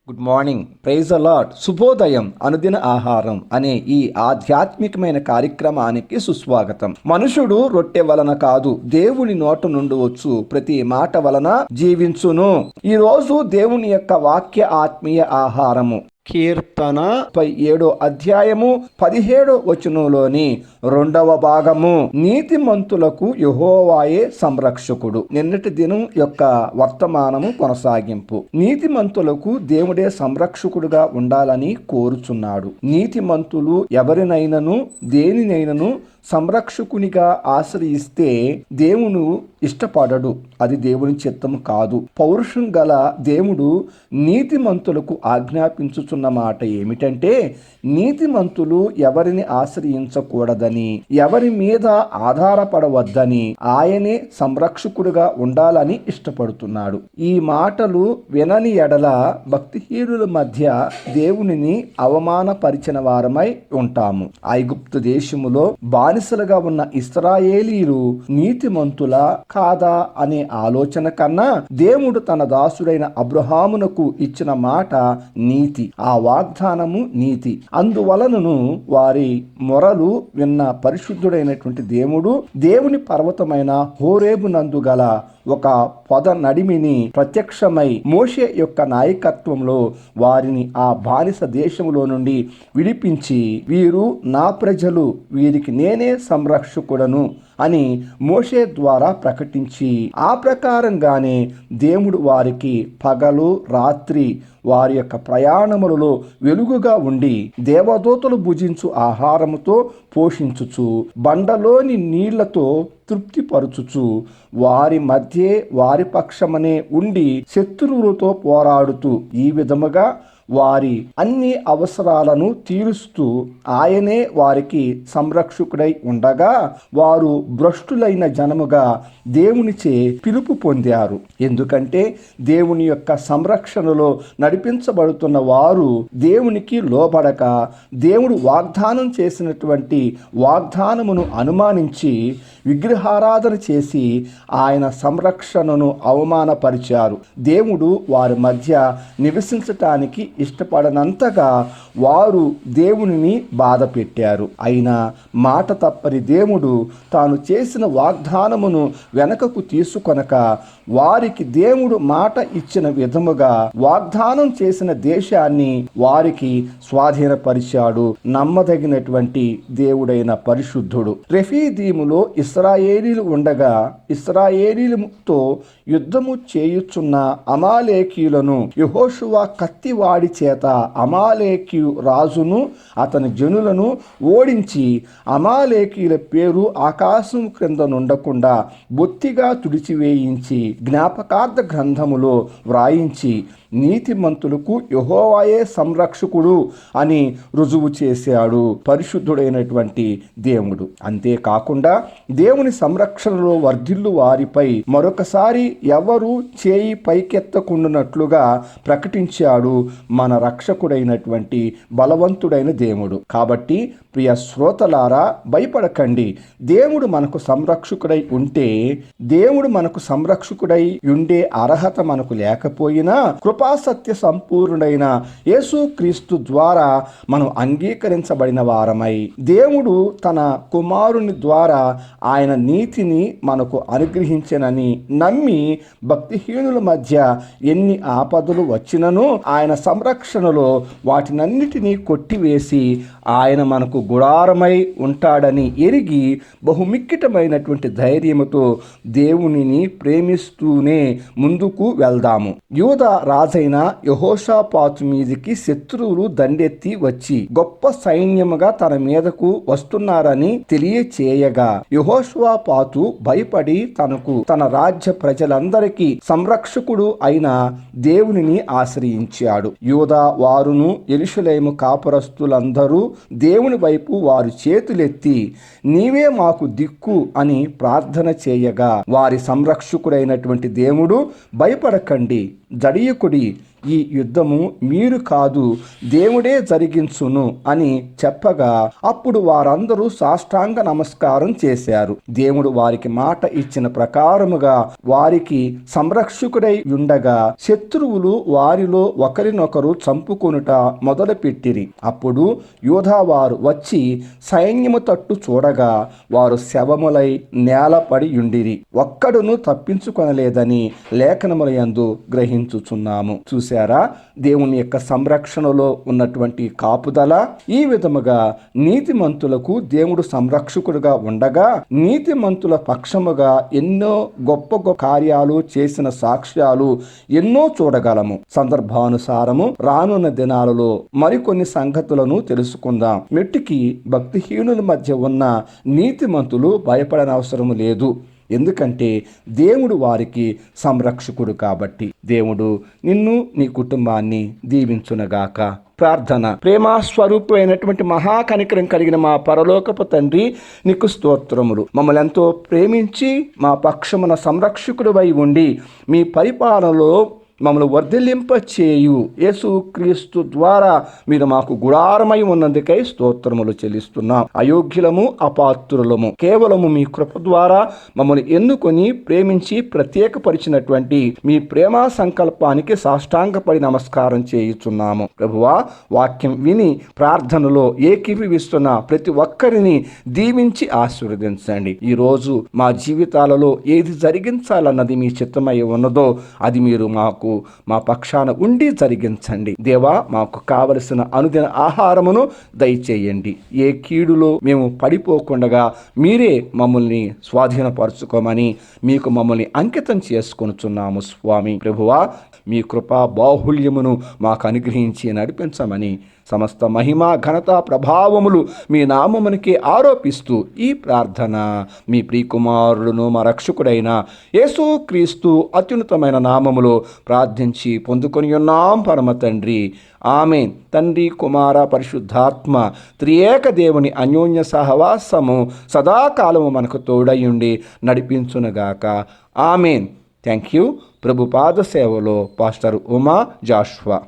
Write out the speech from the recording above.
Good morning, praise the Lord. శుభోదయం, అనుదిన ఆహారం అనే ఈ ఆధ్యాత్మికమైన కార్యక్రమానికి సుస్వాగతం. మనుషుడు రొట్టె వలన కాదు, దేవుని నోట నుండి వచ్చు ప్రతి మాట వలన జీవించును. ఈ రోజు దేవుని యొక్క వాక్య ఆత్మీయ ఆహారము కీర్తన 7వ అధ్యాయము 17వ వచనంలోని 2వ భాగము. నీతిమంతులకు యెహోవాయే సంరక్షకుడు. నిన్నటి దినం యొక్క వర్తమానము కొనసాగింపు. నీతిమంతులకు దేవుడే సంరక్షకుడుగా ఉండాలని కోరుచున్నాడు. నీతిమంతులు ఎవరినైనను దేనినైనను సంరక్షకునిగా ఆశ్రయిస్తే దేవుడు ఇష్టపడడు. అది దేవుని చిత్తము కాదు. పౌరుషం గల దేవుడు నీతిమంతులకు ఆజ్ఞాపించుచున్న మాట ఏమిటంటే, నీతిమంతులు ఎవరిని ఆశ్రయించకూడదని, ఎవరి మీద ఆధారపడవద్దని, ఆయనే సంరక్షకుడుగా ఉండాలని ఇష్టపడుతున్నాడు. ఈ మాటలు వినని ఎడల భక్తిహీనుల మధ్య దేవునిని అవమానపరిచిన వారమై ఉంటాము. ఐగుప్తు దేశములో బానిసలుగా ఉన్న ఇశ్రాయేలీలు నీతిమంతుల కాదా అనే ఆలోచన కన్నా దేవుడు తన దాసుడైన అబ్రహామునకు ఇచ్చిన మాట నీతి, ఆ వాగ్దానము నీతి. అందువలనను వారి మొరలు విన్న పరిశుద్ధుడైనటువంటి దేవుడు దేవుని పర్వతమైన హోరేబు నందు గల ఒక పొద నడిమిని ప్రత్యక్షమై మోషే యొక్క నాయకత్వంలో వారిని ఆ బానిస దేశంలో నుండి విడిపించి, వీరు నా ప్రజలు, వీరికి నేనే సంరక్షకుడను అని మోషే ద్వారా ప్రకటించి, ఆ ప్రకారంగానే దేవుడు వారికి పగలు రాత్రి వారి యొక్క ప్రయాణములలో వెలుగుగా ఉండి దేవదూతలు భుజించు ఆహారముతో పోషించుచు బండలోని నీళ్లతో తృప్తిపరచుచు వారి మధ్యే వారి పక్షమనే ఉండి శత్రువులతో పోరాడుతూ ఈ విధముగా వారి అన్ని అవసరాలను తీరుస్తూ ఆయనే వారికి సంరక్షకుడై ఉండగా, వారు భ్రష్టులైన జనముగా దేవునిచే పిలుపు పొందారు. ఎందుకంటే దేవుని యొక్క సంరక్షణలో నడిపించబడుతున్న వారు దేవునికి లోబడక దేవుడు వాగ్దానం చేసినటువంటి వాగ్దానమును అనుమానించి విగ్రహారాధన చేసి ఆయన సంరక్షణను అవమానపరిచారు. దేవుడు వారి మధ్య నివసించటానికి ఇష్టపడనంతగా వారు దేవునిని బాధ పెట్టారు. అయినా మాట తప్పని దేవుడు తాను చేసిన వాగ్దానమును వెనకకు తీసుకొనక వారికి దేవుడు మాట ఇచ్చిన విధముగా వాగ్దానం చేసిన దేశాన్ని వారికి స్వాధీనపరిచాడు. నమ్మదగినటువంటి దేవుడైన పరిశుద్ధుడు. రెఫీదీములో ఇశ్రాయేలీలు ఉండగా ఇశ్రాయేలీలతో యుద్ధము చేయుచున్న అమాలేకీయులను యెహోషువ కత్తివాడి చేత అమాలేకీ రాజును అతని జనులను ఓడించి అమాలేకీయుల పేరు ఆకాశం క్రింద నుండకుండా బొత్తిగా తుడిచివేయించి జ్ఞాపకార్థ గ్రంథములో వ్రాయించి నీతిమంతులకు యెహోవాయే సంరక్షకుడు అని రుజువు చేశాడు పరిశుద్ధుడైనటువంటి దేవుడు. అంతేకాకుండా దేవుని సంరక్షణలో వర్ధిల్లు వారిపై మరొకసారి ఎవరు చేయి పైకెత్తకుండునట్లుగా ప్రకటించాడు మన రక్షకుడైనటువంటి బలవంతుడైన దేవుడు. కాబట్టి ప్రియ శ్రోతలారా, భయపడకండి. దేవుడు మనకు సంరక్షకుడై ఉంటే, దేవుడు మనకు సంరక్షకుడై ఉండే అర్హత మనకు లేకపోయినా కృపాసత్య సంపూర్ణుడైన యేసుక్రీస్తు ద్వారా మనం అంగీకరించబడిన వారమై దేవుడు తన కుమారుని ద్వారా ఆయన నీతిని మనకు అనుగ్రహించనని నమ్మి భక్తిహీనుల మధ్య ఎన్ని ఆపదలు వచ్చినను ఆయన సంరక్షణలో వాటినన్నిటినీ కొట్టివేసి ఆయన మనకు గుడారమై ఉంటాడని ఎరిగి బహుమిక్కిటమైనటువంటి ధైర్యముతో దేవునిని ప్రేమిస్తూనే ముందుకు వెళ్దాము. యూదా రాజైన యెహోషాపాతు మీదికి శత్రువులు దండెత్తి వచ్చి గొప్ప సైన్యముగా తన మీదకు వస్తున్నారని తెలియచేయగా యెహోషాపాతు భయపడి తన రాజ్య ప్రజలందరికీ సంరక్షకుడు అయిన దేవునిని ఆశ్రయించాడు. యూదా వారును యెరూషలేము కాపురస్తులందరూ దేవుని వైపు వారు చేతులెత్తి నీవే మాకు దిక్కు అని ప్రార్థన చేయగా వారి సంరక్షకుడైనటువంటి దేవుడు భయపడకండి, జడియకుడి, ఈ యుద్ధము మీరు కాదు, దేవుడే జరిగించును అని చెప్పగా అప్పుడు వారందరూ సాష్టాంగ నమస్కారం చేశారు. దేవుడు వారికి మాట ఇచ్చిన ప్రకారముగా వారికి సంరక్షకుడై ఉండగా శత్రువులు వారిలో ఒకరినొకరు చంపుకొనుట మొదలుపెట్టిరి. అప్పుడు యూదావారు వచ్చి సైన్యము తట్టు చూడగా వారు శవములై నేలపడి యుండిరి. ఒక్కడును తప్పించుకొనలేదని లేఖనములయందు గ్రహించుచున్నాము. చూశారా దేవుని యొక్క సంరక్షణలో ఉన్నటువంటి కాపుదల. ఈ విధముగా నీతిమంతులకు దేవుడు సంరక్షకుడుగా ఉండగా నీతిమంతుల పక్షముగా ఎన్నో గొప్ప గొప్ప కార్యాలు చేసిన సాక్ష్యాలు ఎన్నో చూడగలము. సందర్భానుసారము రానున్న దినాలలో మరికొన్ని సంగతులను తెలుసుకుందాం. మెట్టికి భక్తిహీనుల మధ్య ఉన్న నీతిమంతులు భయపడనవసరం లేదు. ఎందుకంటే దేవుడు వారికి సంరక్షకుడు కాబట్టి. దేవుడు నిన్ను నీ కుటుంబాన్ని దీవించునగాక. ప్రార్థన. ప్రేమ స్వరూపమైనటువంటి మహాకనికరం కలిగిన మా పరలోకపు తండ్రి, నీకు స్తోత్రములు. మమ్మల్ని ఎంతో ప్రేమించి మా పక్షమున సంరక్షకుడివై ఉండి మీ పరిపాలనలో మమ్మల్ని వర్ధిల్లింపచేయు యేసుక్రీస్తు ద్వారా మీరు మాకు గుడారమై ఉన్నందుకై స్తోత్రములు చెల్లిస్తున్నాం. అయోగ్యులము, అపాత్రులము, కేవలము మీ కృప ద్వారా మమ్మల్ని ఎన్నుకొని ప్రేమించి ప్రత్యేకపరిచినటువంటి మీ ప్రేమ సంకల్పానికి సాష్టాంగపడి నమస్కారం చేయుచున్నాము. ప్రభువా, వాక్యం విని ప్రార్థనలో ఏకీభవిస్తున్న ప్రతి ఒక్కరిని దీవించి ఆశీర్వదించండి. ఈరోజు మా జీవితాలలో ఏది జరిగించాలన్నది మీ చిత్తమై ఉన్నదో అది మీరు మాకు మా పక్షాన ఉండి జరిగించండి. దేవా, మాకు కావలసిన అనుదిన ఆహారమును దయచేయండి. ఏ కీడులో మేము పడిపోకుండా మీరే మమ్మల్ని స్వాధీనపరచుకోమని మీకు మమ్మల్ని అంకితం చేసుకొనుచున్నాము స్వామి. ప్రభువా, మీ కృపా బాహుళ్యమును మాకు అనుగ్రహించి నడిపించమని సమస్త మహిమ ఘనత ప్రభావములు మీ నామమునికే ఆరోపిస్తూ ఈ ప్రార్థన మీ ప్రియకుమారుడును మా రక్షకుడైన యేసుక్రీస్తు అత్యున్నతమైన నామములో ప్రార్థించి పొందుకొని ఉన్నాం పరమ తండ్రి. ఆమేన్. తండ్రి, కుమార, పరిశుద్ధాత్మ త్రియేక దేవుని అన్యోన్య సహవాసము సదాకాలము మనకు తోడయుండి నడిపించునుగాక. ఆమేన్. Thank you. ప్రభు పాద సేవలో పాస్టర్ ఉమా జాషువా.